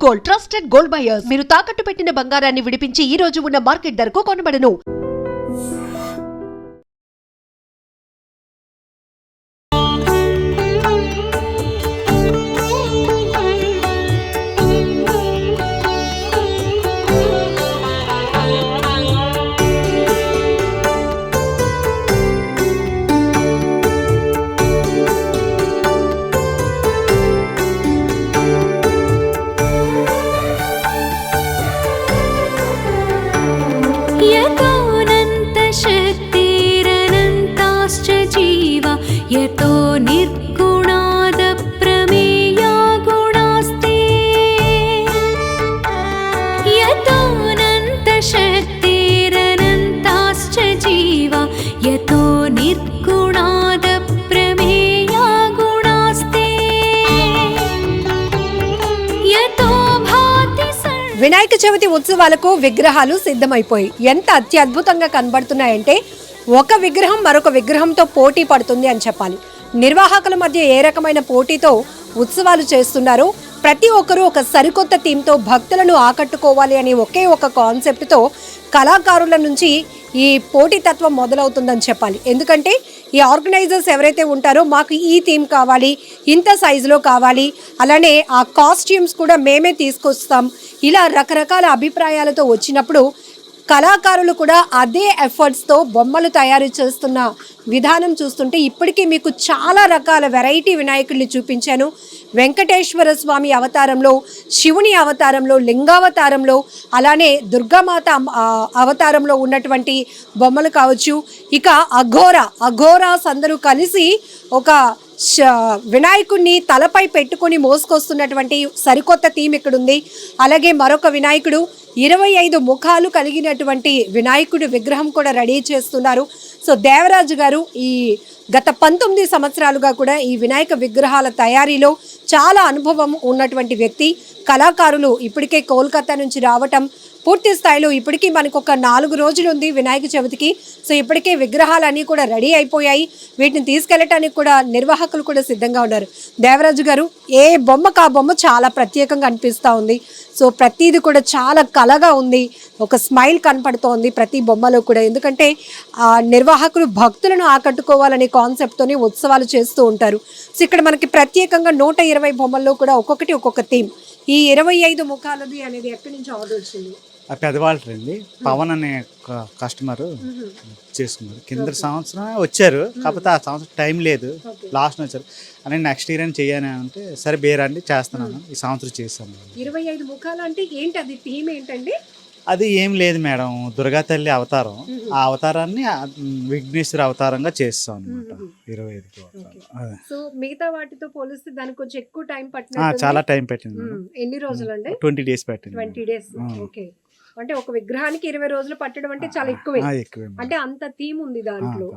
Gold, trusted gold buyers. మీరు తాకట్టు పెట్టిన బంగారాన్ని విడిపించి ఈ రోజు ఉన్న మార్కెట్ ధరకు కొనబడను. यतो निर्गुणाद प्रमेया गुणास्ते यतोऽनन्तशक्तिरनन्ताश्च जीवा यतो निर्गुणाद प्रमेया गुणास्ते यतो भाति వినాయక చవితి ఉత్సవాలకు విగ్రహాలు సిద్ధమైపోయి ఎంత అత్యద్భుతంగా కనబడుతున్నాయంటే ఒక విగ్రహం మరొక విగ్రహంతో పోటీ పడుతుంది అని చెప్పాలి. నిర్వాహకుల మధ్య ఏ రకమైన పోటీతో ఉత్సవాలు చేస్తున్నారో ప్రతి ఒక్కరూ ఒక సరికొత్త థీమ్తో భక్తులను ఆకట్టుకోవాలి అని ఒకే ఒక కాన్సెప్ట్తో కళాకారుల నుంచి ఈ పోటీతత్వం మొదలవుతుందని చెప్పాలి. ఎందుకంటే ఈ ఆర్గనైజర్స్ ఎవరైతే ఉంటారో మాకు ఈ థీమ్ కావాలి, ఇంత సైజులో కావాలి, అలానే ఆ కాస్ట్యూమ్స్ కూడా మేమే తీసుకొస్తాం, ఇలా రకరకాల అభిప్రాయాలతో వచ్చినప్పుడు కళాకారులు కూడా అదే ఎఫర్ట్స్తో బొమ్మలు తయారు చేస్తున్న విధానం చూస్తుంటే ఇప్పటికీ మీకు చాలా రకాల వెరైటీ వినాయకుడిని చూపించాను. వెంకటేశ్వర స్వామి అవతారంలో, శివుని అవతారంలో, లింగావతారంలో, అలానే దుర్గామాత అవతారంలో ఉన్నటువంటి బొమ్మలు కావచ్చు. ఇక అఘోరాస్ అందరూ కలిసి ఒక వినాయకుడిని తలపై పెట్టుకొని మోసుకొస్తున్నటువంటి సరికొత్త థీమ్ ఇక్కడ ఉంది. అలాగే మరొక వినాయకుడు 25 ముఖాలు కలిగినటువంటి వినాయకుడి విగ్రహం కూడా రెడీ చేస్తున్నారు. సో దేవరాజు గారు ఈ గత 19 సంవత్సరాలుగా కూడా ఈ వినాయక విగ్రహాల తయారీలో చాలా అనుభవం ఉన్నటువంటి వ్యక్తి. కళాకారులు ఇప్పటికే కోల్కతా నుంచి రావటం, పూర్తి స్థాయిలో ఇప్పటికీ మనకు ఒక 4 రోజులు ఉంది వినాయక చవితికి. సో ఇప్పటికే విగ్రహాలన్నీ కూడా రెడీ అయిపోయాయి. వీటిని తీసుకెళ్ళటానికి కూడా నిర్వాహకులు కూడా సిద్ధంగా ఉన్నారు. దేవరాజు గారు, ఏ బొమ్మకు ఆ బొమ్మ చాలా ప్రత్యేకంగా అనిపిస్తూ ఉంది. సో ప్రతిది కూడా చాలా కళగా ఉంది, ఒక స్మైల్ కనపడుతోంది ప్రతి బొమ్మలో కూడా. ఎందుకంటే నిర్వాహకులు భక్తులను ఆకట్టుకోవాలనే కాన్సెప్ట్తోనే ఉత్సవాలు చేస్తూ ఉంటారు. సో ఇక్కడ మనకి ప్రత్యేకంగా 120 బొమ్మల్లో కూడా ఒక్కొక్కటి ఒక్కొక్క థీమ్. ఈ 25 ముఖాలది అనేది ఎక్కడి నుంచి ఆర్డర్ వచ్చింది? పెద్దవాళ్ళు అండి, పవన్ అనే కస్టమర్ చేసుకున్నారు. కింద సంవత్సరం వచ్చారు, కాకపోతే ఆ సంవత్సరం టైం లేదు, లాస్ట్ వచ్చారు అని నెక్స్ట్ ఇయర్ అని చెయ్యాలి అంటే సరే బేరండి చేస్తున్నాను, ఈ సంవత్సరం చేశాను. 25 ముఖాలు అంటే ఏంటి, అది థీమ్ ఏంటండి? అది ఏం లేదు మేడం, దుర్గా తల్లి అవతారం. ఆ అవతారాన్ని విఘ్నేశ్వర అవతారంగా చేస్తాం అనమాట. 25 సో మిగతా వాటితో పోలిస్తే దానికి కొంచెం ఎక్కువ టైం పట్టింది. చాలా టైం పెట్టింది. ఎన్ని రోజులు అండి? 20 days పెట్టింది. 20 days. ఓకే. అంటే ఒక విగ్రహానికి 20 రోజులు పట్టడం అంటే చాలా ఎక్కువే. అంటే అంత థీమ్ ఉంది దాంట్లో.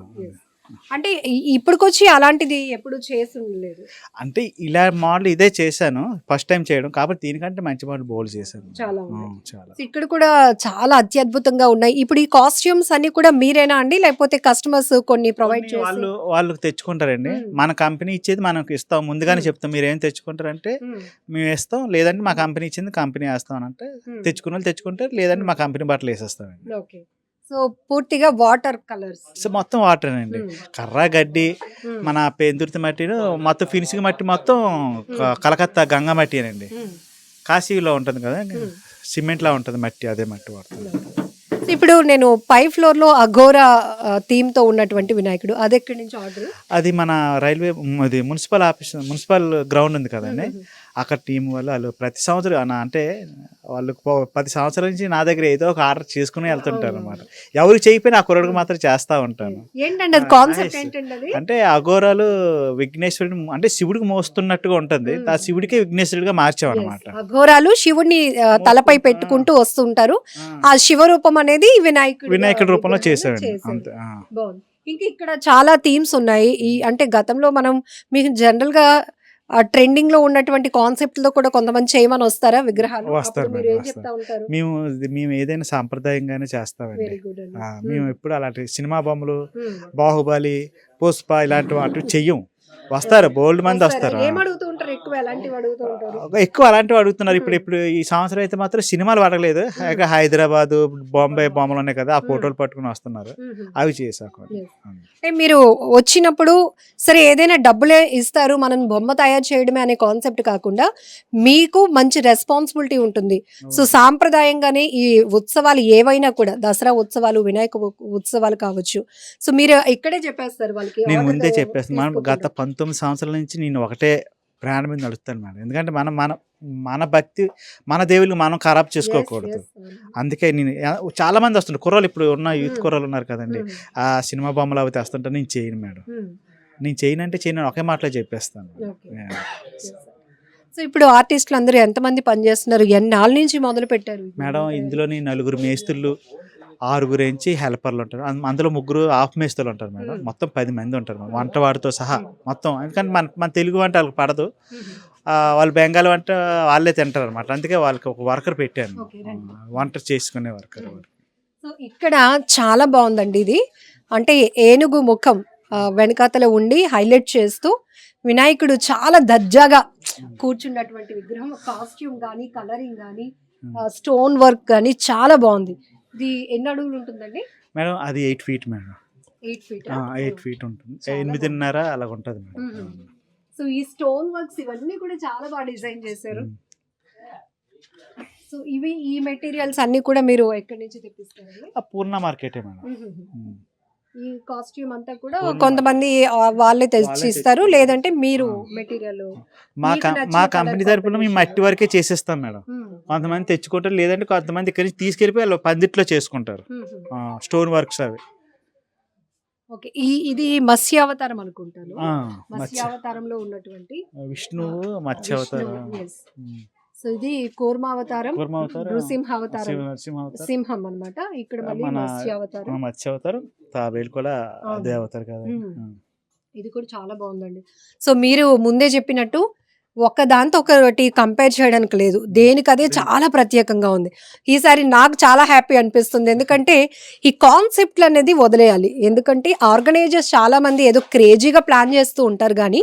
అంటే ఇప్పటికొచ్చి అలాంటిది ఎప్పుడు చేసి ఉండలేదు. అంటే ఇలా మోడల్ ఇదే చేశాను ఫస్ట్ టైం చేయడం, కాబట్టి దీనికంటే మంచి మోడల్ బోల్డ్ చేశాను. చాలా ఇక్కడ కూడా చాలా అత్యద్భుతంగా ఉన్నాయి. ఇప్పుడు ఈ కాస్ట్యూమ్స్ అన్ని కూడా మీరేనా అండి, లేకపోతే కస్టమర్స్ కొన్ని ప్రొవైడ్ చేసి వాళ్ళు తెచ్చుకుంటారండి? మన కంపెనీ ఇచ్చేది మనకు ఇస్తాం, ముందుగానే చెప్తాం మీరు ఏం తెచ్చుకుంటారంటే మేము వేస్తాం, లేదంటే మా కంపెనీ ఇచ్చింది కంపెనీ వేస్తాం అంటే తెచ్చుకున్న వాళ్ళు తెచ్చుకుంటారు, లేదంటే మా కంపెనీ బట్టలు వేసేస్తామండి. ఓకే. సో పూర్తిగా వాటర్ కలర్స్, మొత్తం వాటర్ అండి. కర్ర గడ్డి, మన పెందుర్తి మట్టి, మొత్తం ఫినిషింగ్ మట్టి మొత్తం కలకత్తా గంగా మట్టి అండి. కాశీలో ఉంటుంది కదా, సిమెంట్ లా ఉంటుంది మట్టి, అదే మట్టి వాడుతుంది. ఇప్పుడు నేను పై ఫ్లోర్ లో అఘోరా థీమ్ తో ఉన్నటువంటి వినాయకుడు, అది ఎక్కడి నుంచి ఆర్డర్? అది మన railway municipal office, municipal ground ఉంది కదండి, అక్కడ టీం వాళ్ళు ప్రతి సంవత్సరం అంటే వాళ్ళు 10 సంవత్సరాల నుంచి నా దగ్గర ఏదో ఒక ఆర్డర్ చేసుకుని వెళ్తుంటారు అనమాట. ఎవరికి చేయకపోయినా ఆ కుర్రడికి మాత్రం చేస్తా ఉంటాను. అంటే అఘోరాలు విఘ్నేశ్వరుడు అంటే శివుడికి మోస్తున్నట్టుగా ఉంటుంది, ఆ శివుడికే విఘ్నేశ్వరుడిగా మార్చాం అనమాట. అఘోరాలు శివుడిని తలపై పెట్టుకుంటూ వస్తుంటారు, ఆ శివరూపం అనేది వినాయకుడి రూపంలో చేశాడు అంతే. ఇంకా ఇక్కడ చాలా థీమ్స్ ఉన్నాయి. ఈ అంటే గతంలో మనం మీకు జనరల్ గా ట్రెండింగ్ లో ఉన్నటువంటి కాన్సెప్ట్ లో కూడా కొంతమంది చేయమని వస్తారా విగ్రహాలు? మేము ఏదైనా సాంప్రదాయంగానే చేస్తామండి. మేము ఎప్పుడు అలాంటి సినిమా బొమ్మలు, బాహుబలి, పుష్ప ఇలాంటి వాటి చెయ్యం. వస్తారు, బోల్డ్ మంది వస్తారు. ఎక్కువ ఎలాంటివి అడుగుతూ ఉంటారు? ఎక్కువ అలాంటివి అడుగుతున్నారు. ఇప్పుడు ఈ సంవత్సరం అయితే మాత్రం సినిమాలు పడలేదు. ఇక హైదరాబాద్, బాంబే బొమ్మలు ఉన్నాయి కదా, ఆ ఫోటోలు పట్టుకుని వస్తున్నారు. అవి చేసాక అంటే మీరు వచ్చినప్పుడు సరే ఏదైనా డబ్బులే ఇస్తారు, మనం బొమ్మ తయారు చేయడమే అనే కాన్సెప్ట్ కాకుండా మీకు మంచి రెస్పాన్సిబిలిటీ ఉంటుంది. సో సాంప్రదాయంగానే ఈ ఉత్సవాలు ఏవైనా కూడా దసరా ఉత్సవాలు, వినాయక ఉత్సవాలు కావచ్చు, సో మీరు ఇక్కడే చెప్పేస్తారు వాళ్ళకి. నేను ముందే చెప్పేస్తాను. మనం గత 19 సంవత్సరాల నుంచి నేను ఒకటే బ్రాండ్ మీద నడుస్తాను మేడం. ఎందుకంటే మనం మన మన భక్తి, మన దేవుళ్ళు మనం ఖరాబ్ చేసుకోకూడదు. అందుకే నేను చాలా మంది వస్తుంటారు కుర్రోళ్ళు, ఇప్పుడు ఉన్న యూత్ కుర్రోళ్ళు ఉన్నారు కదండి, ఆ సినిమా బొమ్మలు అవి తెస్తుంటే నేను చేయను మేడం. నేను చేయను అంటే చేయను, ఒకే మాటలో చెప్పేస్తాను. సో ఇప్పుడు ఆర్టిస్టులు అందరూ ఎంతమంది పనిచేస్తున్నారు, ఎన్నాళ్ళ నుంచి మొదలు పెట్టారు మేడం? ఇందులోని 4 మేస్త్రులు, 6 నుంచి హెల్పర్లు ఉంటారు. అందులో 3 హాఫ్ మేస్త్రులు ఉంటారు మేడం. మొత్తం 10 మంది ఉంటారు మేడం, వంటవాడితో సహా మొత్తం. ఎందుకంటే మన తెలుగు వంట వాళ్ళకి పడదు, వాళ్ళు బెంగాల్ వంట వాళ్ళే తింటారు అనమాట. అందుకే వాళ్ళకి ఒక వర్కర్ పెట్టాను, వంట చేసుకునే వర్కర్. సో ఇక్కడ చాలా బాగుందండి ఇది. అంటే ఏనుగు ముఖం వెనకాతల ఉండి హైలైట్ చేస్తూ వినాయకుడు చాలా దర్జాగా కూర్చున్నటువంటి విగ్రహం. కాస్ట్యూమ్ కానీ, కలరింగ్ కానీ, స్టోన్ వర్క్ కానీ చాలా బాగుంది. ఇది ఎన్ని అడుగులు ఉంటుందండి మేడం? అది 8 feet మేడం. 8 feet 8 feet ఉంటుంది, 8.5 అలాగ ఉంటుంది మేడం. సో ఈ స్టోన్ వర్క్స్ ఇవన్నీ కూడా చాలా బాగా డిజైన్ చేశారు. సో ఈ మెటీరియల్స్ అన్ని కూడా మీరు ఎక్కడి నుంచి తెప్పిస్తారండి? పూర్ణ మార్కెటే మేడం. ఈ కాస్ట్యూమ్ అంతా కూడా కొంతమంది వాళ్ళే తెచ్చి ఇస్తారు, లేదంటే మీరు మెటీరియల్ మా కంపెనీ తరపున మేము మట్టి వరకే చేసేస్తాం మేడం. కొంతమంది తెచ్చుకుంటారు, లేదంటే కొంతమంది ఇక్కడి నుంచి తీసుకెళ్ళిపోయి వాళ్ళు పందిట్లో చేసుకుంటారు స్టోన్ వర్క్స్ అవి. ఓకే, ఇది మత్స్యావతారం అనుకుంటాను. మత్స్యావతారంలో ఉన్నటువంటి విష్ణువు మత్స్యావతారం. సో ఇది కూర్మావతారం, నృసింహావతారం, సింహం అన్నమాట. ఇక్కడ మళ్ళీ మత్స్యావతారం, తాబేలు కూడా అదే అవతారు కదా. ఇది కూడా చాలా బాగుందండి. సో మీరు ముందే చెప్పినట్టు ఒకదాంతో ఒకటి కంపేర్ చేయడానికి లేదు, దేనికదే చాలా ప్రత్యేకంగా ఉంది. ఈసారి నాకు చాలా హ్యాపీ అనిపిస్తుంది, ఎందుకంటే ఈ కాన్సెప్ట్లు అనేది వదిలేయాలి. ఎందుకంటే ఆర్గనైజర్స్ చాలా మంది ఏదో క్రేజీగా ప్లాన్ చేస్తూ ఉంటారు, కానీ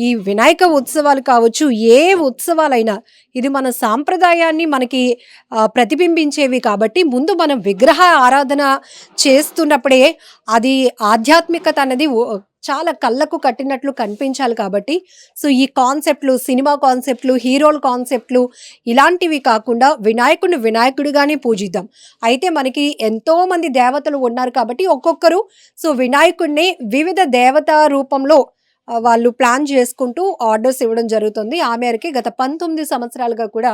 ఈ వినాయక ఉత్సవాలు కావచ్చు, ఏ ఉత్సవాలైనా ఇది మన సాంప్రదాయాన్ని మనకి ప్రతిబింబించేవి. కాబట్టి ముందు మనం విగ్రహ ఆరాధన చేస్తున్నప్పుడే అది ఆధ్యాత్మికత అనేది చాలా కళ్ళకు కట్టినట్లు కనిపించాలి. కాబట్టి సో ఈ కాన్సెప్ట్లు, సినిమా కాన్సెప్ట్లు, హీరోల కాన్సెప్ట్లు ఇలాంటివి కాకుండా వినాయకుడిని వినాయకుడిగానే పూజిద్దాం. అయితే మనకి ఎంతో మంది దేవతలు ఉన్నారు కాబట్టి ఒక్కొక్కరు సో వినాయకుడిని వివిధ దేవతా రూపంలో వాళ్ళు ప్లాన్ చేసుకుంటూ ఆర్డర్స్ ఇవ్వడం జరుగుతుంది. ఆ మేరకి గత 19 సంవత్సరాలుగా కూడా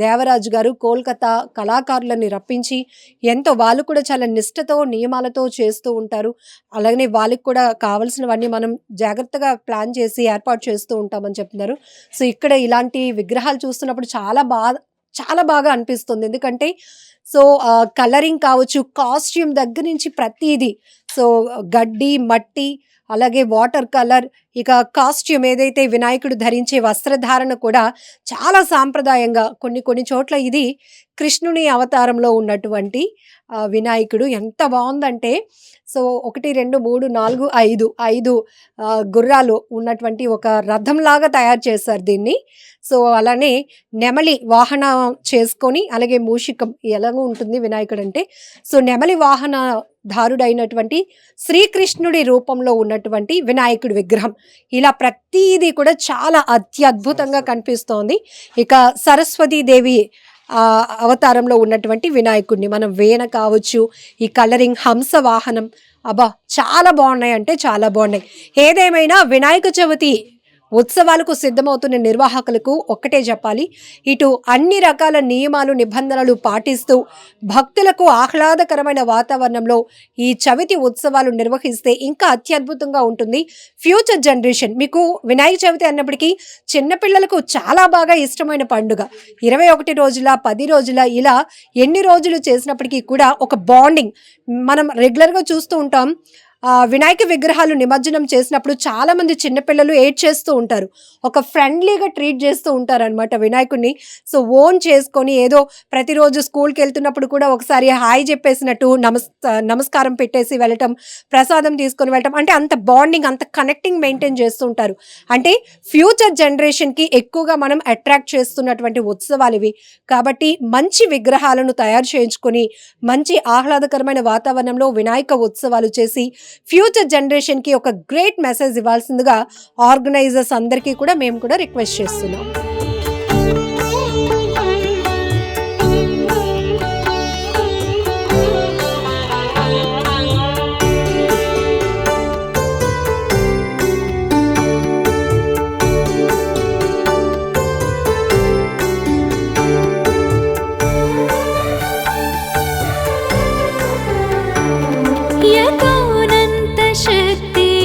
దేవరాజు గారు కోల్కతా కళాకారులని రప్పించి ఎంతో వాళ్ళు కూడా చాలా నిష్ఠతో నియమాలతో చేస్తూ ఉంటారు. అలాగనే వాళ్ళకి కూడా కావాల్సినవన్నీ మనం జాగ్రత్తగా ప్లాన్ చేసి ఏర్పాటు చేస్తూ ఉంటామని చెప్తున్నారు. సో ఇక్కడ ఇలాంటి విగ్రహాలు చూస్తున్నప్పుడు చాలా బాగా అనిపిస్తుంది. ఎందుకంటే సో కలరింగ్ కావచ్చు, కాస్ట్యూమ్ దగ్గర నుంచి ప్రతిదీ, సో గడ్డి, మట్టి, అలాగే వాటర్ కలర్, ఇక కాస్ట్యూమ్ ఏదైతే వినాయకుడు ధరించే వస్త్రధారణ కూడా చాలా సాంప్రదాయంగా, కొన్ని చోట్ల ఇది కృష్ణుని అవతారంలో ఉన్నటువంటి వినాయకుడు ఎంత బాగుందంటే సో 1 2 3 4 5 గుర్రాలు ఉన్నటువంటి ఒక రథంలాగా తయారు చేశారు దీన్ని. సో అలానే నెమలి వాహనం చేసుకొని, అలాగే మూషికం ఎలాగో ఉంటుంది వినాయకుడు అంటే, సో నెమలి వాహన ధారుడైనటువంటి శ్రీకృష్ణుడి రూపంలో ఉన్నటువంటి వినాయకుడి విగ్రహం, ఇలా ప్రతిదీ కూడా చాలా అత్యద్భుతంగా కనిపిస్తోంది. ఇక సరస్వతీదేవి అవతారంలో ఉన్నటువంటి వినాయకుడిని మనం వేణ కావచ్చు, ఈ కలరింగ్, హంస వాహనం, అబ్బా చాలా బాగున్నాయి, అంటే చాలా బాగున్నాయి. ఏదేమైనా వినాయక చవితి ఉత్సవాలకు సిద్ధమవుతున్న నిర్వాహకులకు ఒక్కటే చెప్పాలి, ఇటు అన్ని రకాల నియమాలు నిబంధనలు పాటిస్తూ భక్తులకు ఆహ్లాదకరమైన వాతావరణంలో ఈ చవితి ఉత్సవాలు నిర్వహిస్తే ఇంకా అత్యద్భుతంగా ఉంటుంది. ఫ్యూచర్ జనరేషన్, మీకు వినాయక చవితి అన్నప్పటికీ చిన్నపిల్లలకు చాలా బాగా ఇష్టమైన పండుగ. 21 రోజుల 10 రోజుల ఇలా ఎన్ని రోజులు చేసినప్పటికీ కూడా ఒక బాండింగ్ మనం రెగ్యులర్గా చూస్తూ ఉంటాం. వినాయక విగ్రహాలు నిమజ్జనం చేసినప్పుడు చాలామంది చిన్నపిల్లలు ఏడ్ చేస్తూ ఉంటారు. ఒక ఫ్రెండ్లీగా ట్రీట్ చేస్తూ ఉంటారు అనమాట వినాయకుడిని. సో ఓన్ చేసుకొని ఏదో ప్రతిరోజు స్కూల్కి వెళ్తున్నప్పుడు కూడా ఒకసారి హాయ్ చెప్పేసినట్టు నమస్కారం పెట్టేసి వెళ్ళటం, ప్రసాదం తీసుకొని వెళ్ళటం, అంటే అంత బాండింగ్, అంత కనెక్టింగ్ మెయింటైన్ చేస్తూ ఉంటారు. అంటే ఫ్యూచర్ జనరేషన్కి ఎక్కువగా మనం అట్రాక్ట్ చేస్తున్నటువంటి ఉత్సవాలు ఇవి. కాబట్టి మంచి విగ్రహాలను తయారు చేయించుకొని మంచి ఆహ్లాదకరమైన వాతావరణంలో వినాయక ఉత్సవాలు చేసి ఫ్యూచర్ జనరేషన్కి ఒక గ్రేట్ మెసేజ్ ఇవ్వాల్సిందిగా ఆర్గనైజర్స్ అందరికీ కూడా మేము కూడా రిక్వెస్ట్ చేస్తున్నాం.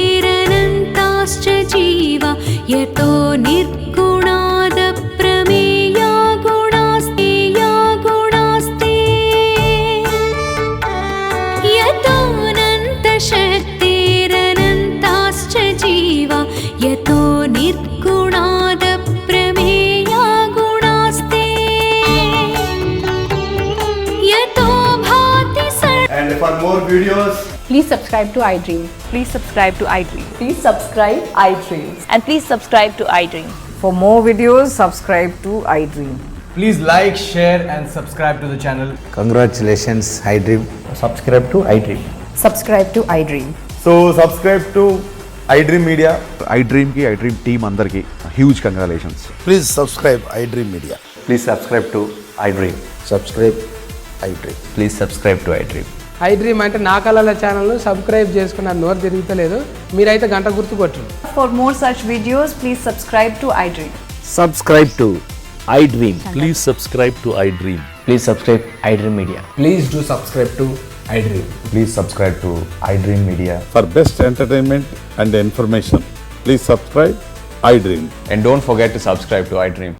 यतोऽनन्तशक्तिरनन्ताश्च जीवा यतो निर्गुणादप्रमेया गुणास्ते या गुणास्ते यतोऽनन्तशक्तिरनन्ताश्च जीवा यतो निर्गुणादप्रमेया गुणास्ते यतो भाति And for more videos, Please subscribe to iDream. Please subscribe to iDream. Please subscribe iDream. And please subscribe to iDream. For more videos, subscribe to iDream. please like, share, and subscribe to the channel. Congratulations, iDream. Subscribe to iDream. Subscribe to iDream. So subscribe to iDream Media. iDream team అందరికి huge congratulations. Please subscribe iDream Media. Please subscribe to iDream. Subscribe iDream. Please subscribe to iDream. iDream అంటే నా కళల ఛానల్ను subscribe చేసుకున్న నోరు తిరుగుతలేదు, మీరైతే గంట గుర్తు కొట్టండి. For more such videos, please subscribe to iDream. Subscribe to iDream. Please subscribe to iDream. Please subscribe iDream Media. Please do subscribe to iDream. Please subscribe to iDream Media. For best entertainment and information, please subscribe iDream. And don't forget to subscribe to iDream.